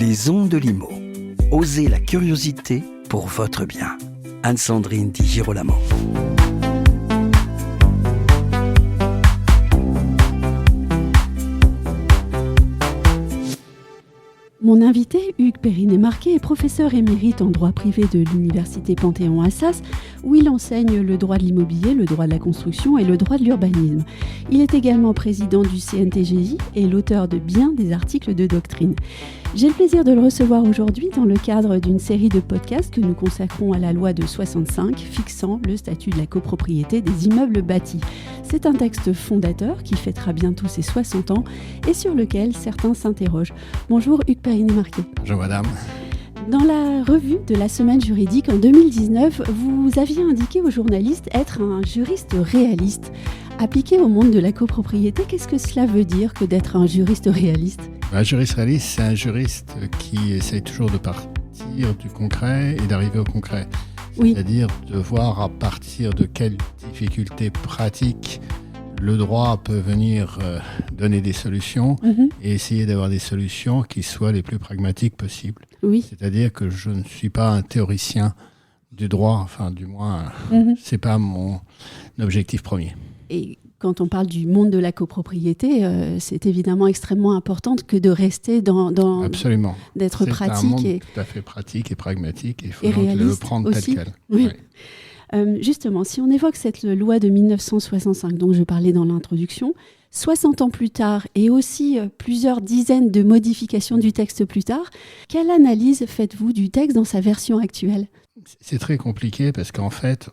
Les ondes de Limo. Osez la curiosité pour votre bien. Anne-Sandrine Di Girolamo. Mon invité, Hugues Perrinet-Marquet, est professeur émérite en droit privé de l'Université Panthéon-Assas, où il enseigne le droit de l'immobilier, le droit de la construction et le droit de l'urbanisme. Il est également président du CNTGI et l'auteur de bien des articles de doctrine. J'ai le plaisir de le recevoir aujourd'hui dans le cadre d'une série de podcasts que nous consacrons à la loi de 65 fixant le statut de la copropriété des immeubles bâtis. C'est un texte fondateur qui fêtera bientôt ses 60 ans et sur lequel certains s'interrogent. Bonjour Hugues Perrinet-Marquet. Bonjour madame. Dans la revue de la semaine juridique en 2019, vous aviez indiqué aux journalistes être un juriste réaliste. Appliqué au monde de la copropriété, qu'est-ce que cela veut dire que d'être un juriste réaliste ? Un juriste réaliste, c'est un juriste qui essaye toujours de partir du concret et d'arriver au concret. Oui. C'est-à-dire de voir à partir de quelles difficultés pratiques le droit peut venir donner des solutions et essayer d'avoir des solutions qui soient les plus pragmatiques possibles. Oui. C'est-à-dire que je ne suis pas un théoricien du droit, enfin du moins, c'est pas mon objectif premier. Et quand on parle du monde de la copropriété, c'est évidemment extrêmement important que de rester dans Absolument. d'être pratique. C'est un monde tout à fait pratique et pragmatique et il faut donc le prendre aussi. tel quel. Oui. Oui. Justement, si on évoque cette loi de 1965 dont je parlais dans l'introduction, 60 ans plus tard et aussi plusieurs dizaines de modifications du texte plus tard, quelle analyse faites-vous du texte dans sa version actuelle ? C'est très compliqué parce qu'en fait,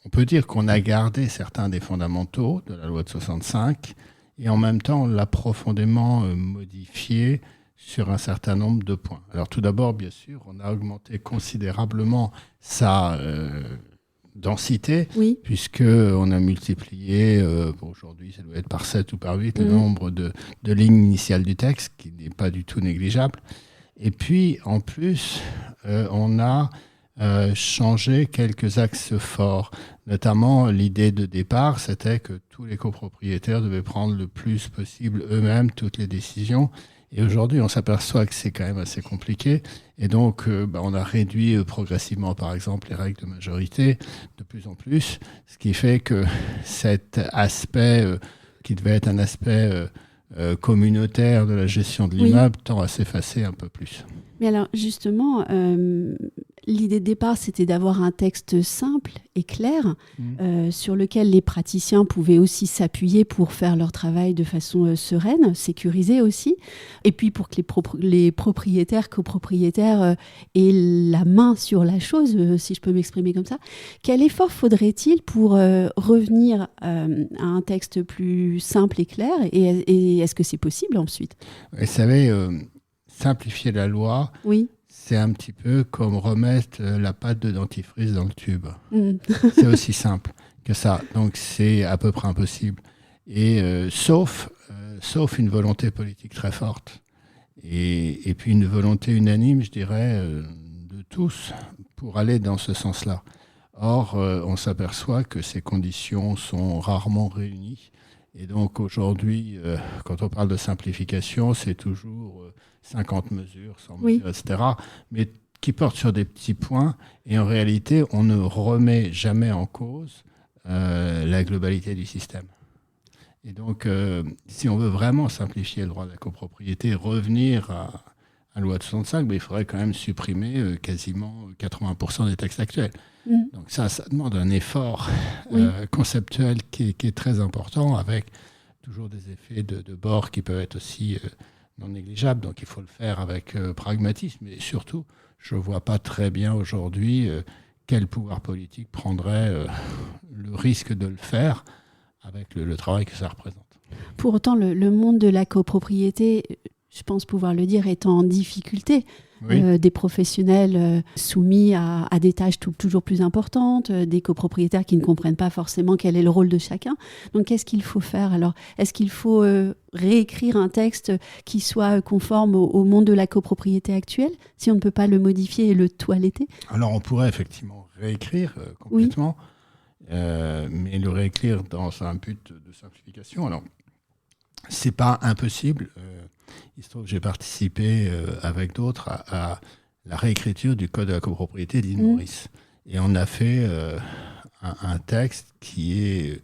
on peut dire qu'on a gardé certains des fondamentaux de la loi de 65 et en même temps, on l'a profondément modifié sur un certain nombre de points. Alors tout d'abord, bien sûr, on a augmenté considérablement sa densité, oui. puisqu'on a multiplié, aujourd'hui ça doit être par 7 ou par 8, le nombre de lignes initiales du texte, qui n'est pas du tout négligeable. Et puis, en plus, on a changer quelques axes forts. Notamment, l'idée de départ, c'était que tous les copropriétaires devaient prendre le plus possible eux-mêmes toutes les décisions. Et aujourd'hui, on s'aperçoit que c'est quand même assez compliqué. Et donc, on a réduit progressivement, par exemple, les règles de majorité de plus en plus, ce qui fait que cet aspect, qui devait être un aspect communautaire de la gestion de l'immeuble, tend à s'effacer un peu plus. Mais alors, justement, l'idée de départ, c'était d'avoir un texte simple et clair sur lequel les praticiens pouvaient aussi s'appuyer pour faire leur travail de façon sereine, sécurisée aussi, et puis pour que les propriétaires, copropriétaires aient la main sur la chose, si je peux m'exprimer comme ça. Quel effort faudrait-il pour revenir à un texte plus simple et clair, et est-ce que c'est possible ensuite ? Vous savez, simplifier la loi, oui. C'est un petit peu comme remettre la pâte de dentifrice dans le tube. C'est aussi simple que ça. Donc, c'est à peu près impossible. Et sauf une volonté politique très forte. Et puis une volonté unanime, je dirais, de tous pour aller dans ce sens-là. Or, on s'aperçoit que ces conditions sont rarement réunies. Et donc, aujourd'hui, quand on parle de simplification, c'est toujours 50 mesures, 100 mesures, etc., mais qui portent sur des petits points. Et en réalité, on ne remet jamais en cause la globalité du système. Et donc, si on veut vraiment simplifier le droit de la copropriété, revenir à la loi de 65, il faudrait quand même supprimer quasiment 80% des textes actuels. Donc ça demande un effort conceptuel qui est très important, avec toujours des effets de bord qui peuvent être aussi non négligeables. Donc il faut le faire avec pragmatisme. Et surtout, je ne vois pas très bien aujourd'hui quel pouvoir politique prendrait le risque de le faire avec le travail que ça représente. Pour autant, le monde de la copropriété, je pense pouvoir le dire, est en difficulté. Des professionnels soumis à des tâches toujours plus importantes, des copropriétaires qui ne comprennent pas forcément quel est le rôle de chacun. Donc, qu'est-ce qu'il faut faire alors ? Est-ce qu'il faut réécrire un texte qui soit conforme au monde de la copropriété actuelle, si on ne peut pas le modifier et le toiletter ? Alors, on pourrait effectivement réécrire complètement, mais le réécrire dans un but de simplification. Alors, c'est pas impossible. Il se trouve que j'ai participé avec d'autres à la réécriture du Code de la copropriété d'Île Maurice. Et on a fait un texte qui est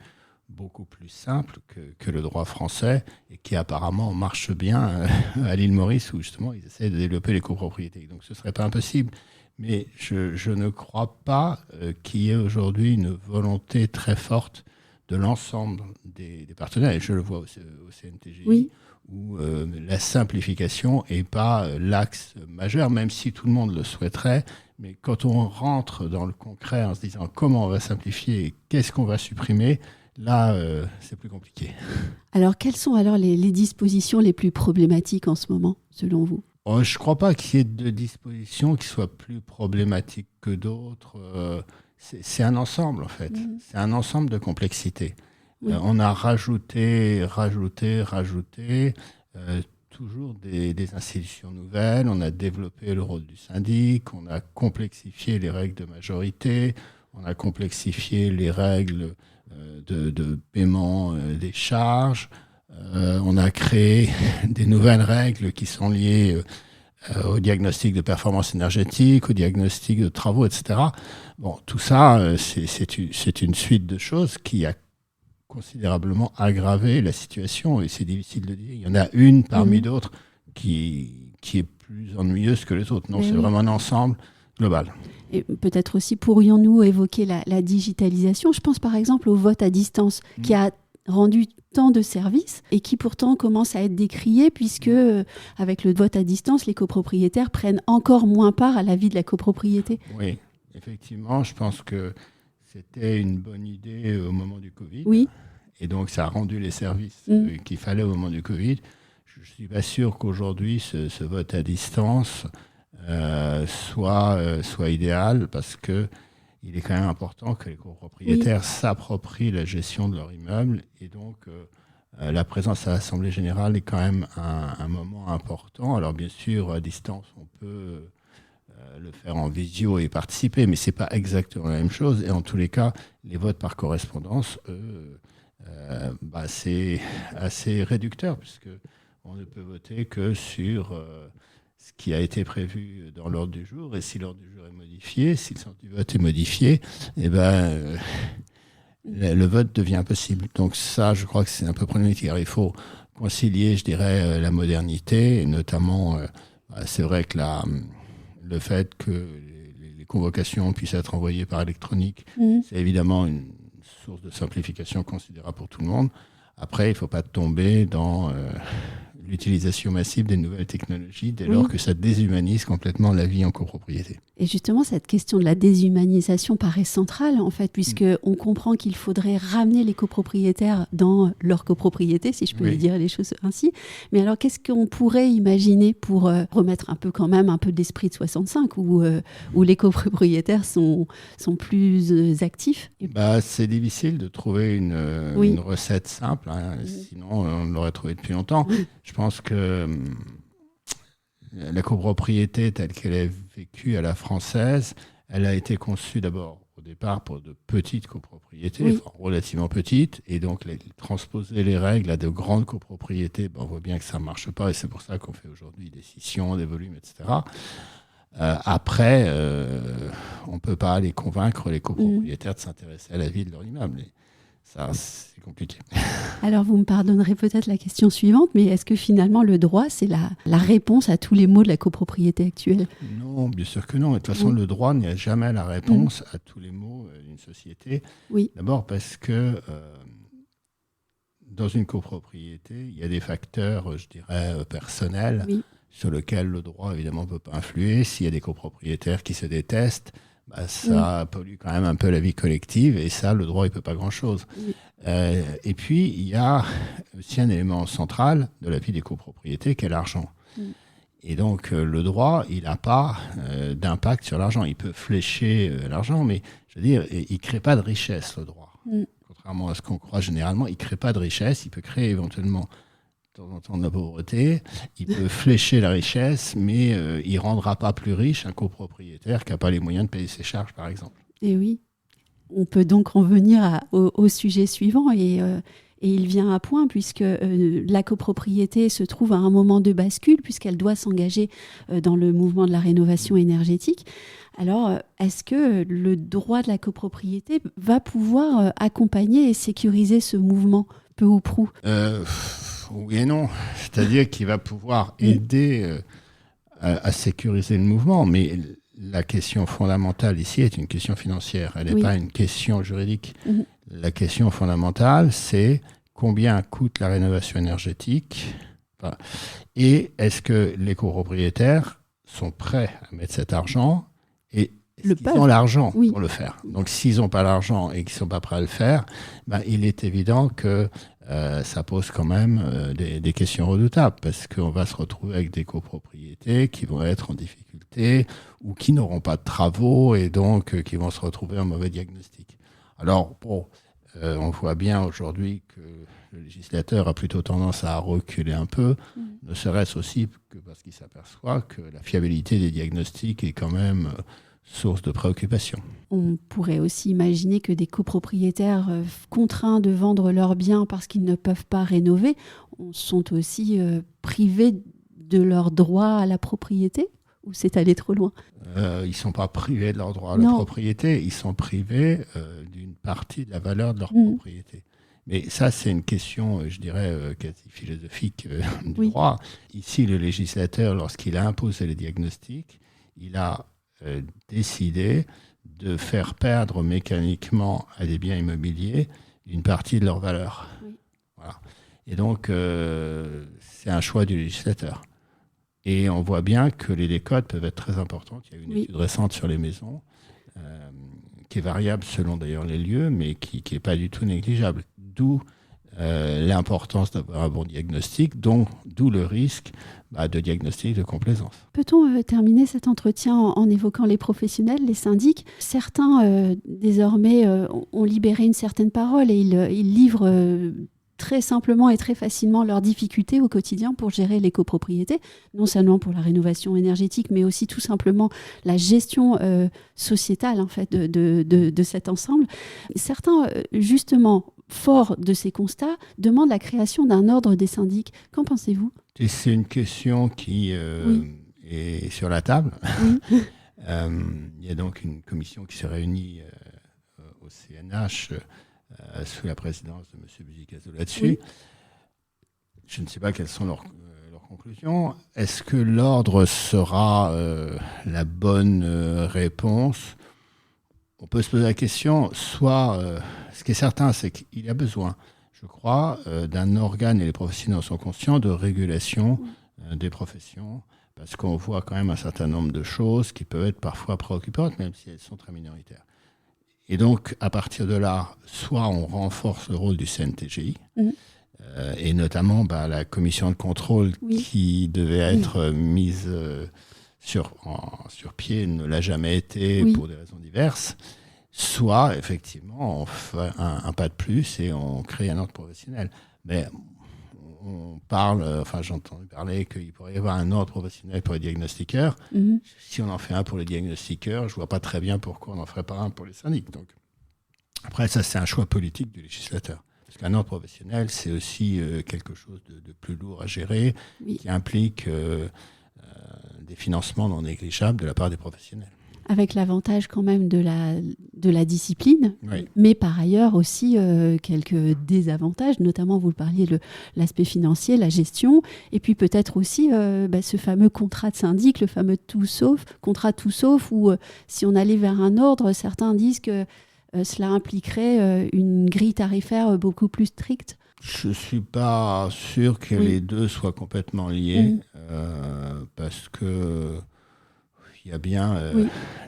beaucoup plus simple que le droit français et qui apparemment marche bien à l'île Maurice où justement ils essaient de développer les copropriétés. Donc ce ne serait pas impossible, mais je ne crois pas qu'il y ait aujourd'hui une volonté très forte de l'ensemble des partenaires, et je le vois au CNTGI, où la simplification n'est pas l'axe majeur, même si tout le monde le souhaiterait. Mais quand on rentre dans le concret en se disant comment on va simplifier et qu'est-ce qu'on va supprimer, là, c'est plus compliqué. Alors, quelles sont alors les dispositions les plus problématiques en ce moment, selon vous ? Je ne crois pas qu'il y ait de dispositions qui soient plus problématiques que d'autres. C'est un ensemble, en fait. C'est un ensemble de complexités. On a rajouté, toujours des institutions nouvelles. On a développé le rôle du syndic. On a complexifié les règles de majorité. On a complexifié les règles de paiement des charges. On a créé des nouvelles règles qui sont liées au diagnostic de performance énergétique, au diagnostic de travaux, etc. Bon, tout ça, c'est une suite de choses qui a considérablement aggravé la situation, et c'est difficile de dire. Il y en a une parmi d'autres qui est plus ennuyeuse que les autres. Non, c'est vraiment un ensemble global. Et peut-être aussi pourrions-nous évoquer la digitalisation. Je pense par exemple au vote à distance qui a rendu tant de services et qui pourtant commence à être décrié puisque avec le vote à distance, les copropriétaires prennent encore moins part à la vie de la copropriété. Oui, effectivement, je pense que c'était une bonne idée au moment du Covid. Oui. Et donc ça a rendu les services qu'il fallait au moment du Covid. Je ne suis pas sûr qu'aujourd'hui ce vote à distance soit idéal, parce que il est quand même important que les copropriétaires s'approprient la gestion de leur immeuble, et donc la présence à l'Assemblée générale est quand même un moment important. Alors bien sûr, à distance, on peut le faire en visio et participer, mais c'est pas exactement la même chose. Et en tous les cas, les votes par correspondance, c'est assez réducteur, puisque on ne peut voter que sur ce qui a été prévu dans l'ordre du jour, et si l'ordre du jour est modifié, si le sens du vote est modifié, le vote devient impossible. Donc ça, je crois que c'est un peu problématique. Alors, il faut concilier, je dirais, la modernité, et notamment, c'est vrai que le fait que les convocations puissent être envoyées par électronique, c'est évidemment une source de simplification considérable pour tout le monde. Après, il ne faut pas tomber dans l'utilisation massive des nouvelles technologies dès lors que ça déshumanise complètement la vie en copropriété. Et justement, cette question de la déshumanisation paraît centrale, en fait, puisqu'on comprend qu'il faudrait ramener les copropriétaires dans leur copropriété, si je peux dire les choses ainsi. Mais alors, qu'est-ce qu'on pourrait imaginer pour remettre un peu d'esprit de 65, où les copropriétaires sont plus actifs? C'est difficile de trouver une recette simple, sinon on l'aurait trouvé depuis longtemps. Je pense que la copropriété telle qu'elle est vécue à la française, elle a été conçue d'abord au départ pour de petites copropriétés, relativement petites, et donc transposer les règles à de grandes copropriétés, on voit bien que ça ne marche pas, et c'est pour ça qu'on fait aujourd'hui des scissions, des volumes, etc. Après, on ne peut pas aller convaincre les copropriétaires de s'intéresser à la vie de leur immeuble. Ça, c'est compliqué. Alors, vous me pardonnerez peut-être la question suivante, mais est-ce que finalement le droit, c'est la réponse à tous les maux de la copropriété actuelle ? Non, bien sûr que non. De toute façon, le droit n'est jamais la réponse à tous les maux d'une société. Oui. D'abord parce que dans une copropriété, il y a des facteurs, je dirais, personnels, sur lesquels le droit, évidemment, ne peut pas influer. S'il y a des copropriétaires qui se détestent, ça pollue quand même un peu la vie collective, et ça, le droit, il ne peut pas grand-chose. Et puis, il y a aussi un élément central de la vie des copropriétés qui est l'argent. Et donc, le droit, il n'a pas d'impact sur l'argent. Il peut flécher l'argent, mais je veux dire, il ne crée pas de richesse, le droit. Contrairement à ce qu'on croit généralement, il ne crée pas de richesse. Il peut créer éventuellement de temps en temps de la pauvreté. Il peut flécher la richesse, mais il ne rendra pas plus riche un copropriétaire qui n'a pas les moyens de payer ses charges, par exemple. Et oui. On peut donc en venir au sujet suivant, et Et il vient à point puisque la copropriété se trouve à un moment de bascule puisqu'elle doit s'engager dans le mouvement de la rénovation énergétique. Alors, est-ce que le droit de la copropriété va pouvoir accompagner et sécuriser ce mouvement, peu ou prou ? Oui et non. C'est-à-dire qu'il va pouvoir aider à sécuriser le mouvement, mais la question fondamentale ici est une question financière. Elle n'est pas une question juridique. La question fondamentale, c'est combien coûte la rénovation énergétique et est-ce que les copropriétaires sont prêts à mettre cet argent et ils ont l'argent pour le faire. Donc, s'ils n'ont pas l'argent et qu'ils ne sont pas prêts à le faire, il est évident que ça pose quand même des questions redoutables parce qu'on va se retrouver avec des copropriétés qui vont être en difficulté ou qui n'auront pas de travaux et donc qui vont se retrouver en mauvais diagnostic. Alors, on voit bien aujourd'hui que le législateur a plutôt tendance à reculer un peu, ne serait-ce aussi que parce qu'il s'aperçoit que la fiabilité des diagnostics est quand même source de préoccupation. On pourrait aussi imaginer que des copropriétaires contraints de vendre leurs biens parce qu'ils ne peuvent pas rénover sont aussi privés de leur droit à la propriété, ou c'est aller trop loin ? Ils ne sont pas privés de leur droit à la propriété, ils sont privés d'une partie de la valeur de leur propriété. Mais ça, c'est une question, je dirais, quasi philosophique du droit. Ici, le législateur, lorsqu'il a imposé les diagnostics, il a décidé de faire perdre mécaniquement à des biens immobiliers une partie de leur valeur. Voilà. Et donc, c'est un choix du législateur. Et on voit bien que les décotes peuvent être très importantes. Il y a une étude récente sur les maisons qui est variable selon d'ailleurs les lieux, mais qui n'est pas du tout négligeable. D'où l'importance d'avoir un bon diagnostic, d'où le risque de diagnostic de complaisance. Peut-on terminer cet entretien en évoquant les professionnels, les syndics ? Certains, désormais, ont libéré une certaine parole et ils livrent très simplement et très facilement leurs difficultés au quotidien pour gérer les copropriétés, non seulement pour la rénovation énergétique, mais aussi tout simplement la gestion sociétale en fait, de cet ensemble. Certains, justement, forts de ces constats, demandent la création d'un ordre des syndics. Qu'en pensez-vous ? Et c'est une question qui est sur la table. Il y a donc une commission qui s'est réunie au CNH sous la présidence de M. Buzicazo là-dessus. Je ne sais pas quelles sont leurs conclusions. Est-ce que l'ordre sera la bonne réponse ? On peut se poser la question. Soit, ce qui est certain, c'est qu'il y a besoin, je crois, d'un organe, et les professionnels en sont conscients, de régulation des professions, parce qu'on voit quand même un certain nombre de choses qui peuvent être parfois préoccupantes, même si elles sont très minoritaires. Et donc, à partir de là, soit on renforce le rôle du CNTGI, et notamment la commission de contrôle qui devait être mise sur pied ne l'a jamais été pour des raisons diverses, soit, effectivement, on fait un pas de plus et on crée un ordre professionnel. Mais on parle, j'ai entendu parler qu'il pourrait y avoir un ordre professionnel pour les diagnostiqueurs. Si on en fait un pour les diagnostiqueurs, je ne vois pas très bien pourquoi on n'en ferait pas un pour les syndics. Donc, après, ça, c'est un choix politique du législateur. Parce qu'un ordre professionnel, c'est aussi quelque chose de plus lourd à gérer, qui implique des financements non négligeables de la part des professionnels. Avec l'avantage quand même de la discipline, mais par ailleurs aussi quelques désavantages, notamment vous le parliez, l'aspect financier, la gestion, et puis peut-être aussi ce fameux contrat de syndic, le fameux contrat tout sauf, où si on allait vers un ordre, certains disent que cela impliquerait une grille tarifaire beaucoup plus stricte. Je ne suis pas sûr que les deux soient complètement liés, parce que il y a bien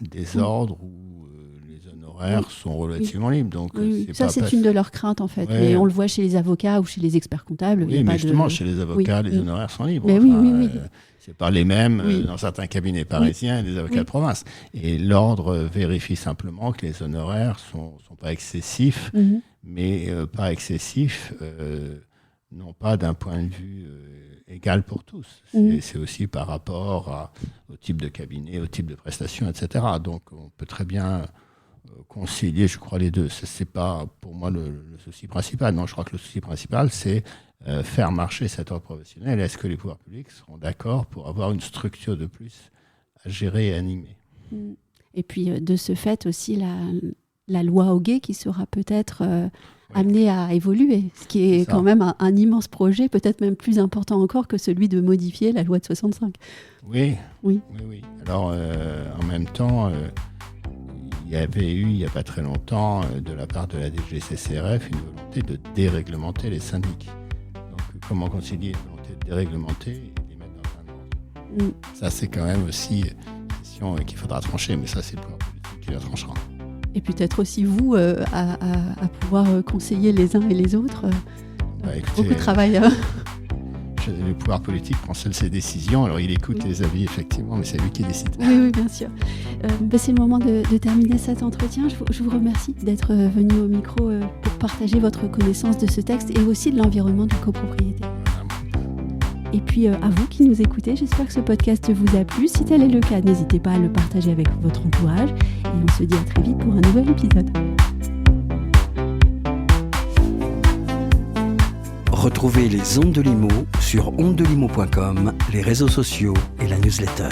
des ordres où les honoraires sont relativement libres. Donc, c'est une de leurs craintes, en fait. Mais on le voit chez les avocats ou chez les experts comptables. Oui, mais justement, chez les avocats, les honoraires sont libres. C'est pas les mêmes dans certains cabinets parisiens et des avocats de province. Et l'ordre vérifie simplement que les honoraires sont pas excessifs, mais pas excessifs, non pas d'un point de vue égal pour tous. C'est aussi par rapport au type de cabinet, au type de prestation, etc. Donc on peut très bien concilier, je crois, les deux. C'est pas pour moi le souci principal. Non, je crois que le souci principal, c'est faire marcher cet ordre professionnel. Est-ce que les pouvoirs publics seront d'accord pour avoir une structure de plus à gérer et animer? Et puis, de ce fait aussi, la loi Hoguet qui sera peut-être amenée à évoluer, ce qui est quand même un immense projet, peut-être même plus important encore que celui de modifier la loi de 65. Oui. Alors, en même temps, il y avait eu, il n'y a pas très longtemps, de la part de la DGCCRF, une volonté de déréglementer les syndics. Donc, comment concilier une volonté de déréglementer et les mettre dans un ordre? Ça, c'est quand même aussi une question qu'il faudra trancher, mais ça, c'est le pouvoir politique qui la tranchera. Et peut-être aussi vous, à pouvoir conseiller les uns et les autres. Écoutez, beaucoup de travail. Le pouvoir politique prend seul ses décisions, alors il écoute les avis, effectivement, mais c'est lui qui décide. Oui, bien sûr. C'est le moment de terminer cet entretien. Je vous remercie d'être venu au micro pour partager votre connaissance de ce texte et aussi de l'environnement de copropriété. Et puis à vous qui nous écoutez, j'espère que ce podcast vous a plu. Si tel est le cas, n'hésitez pas à le partager avec votre entourage. Et on se dit à très vite pour un nouvel épisode. Retrouvez les Ondes de Limo sur ondedelimo.com, les réseaux sociaux et la newsletter.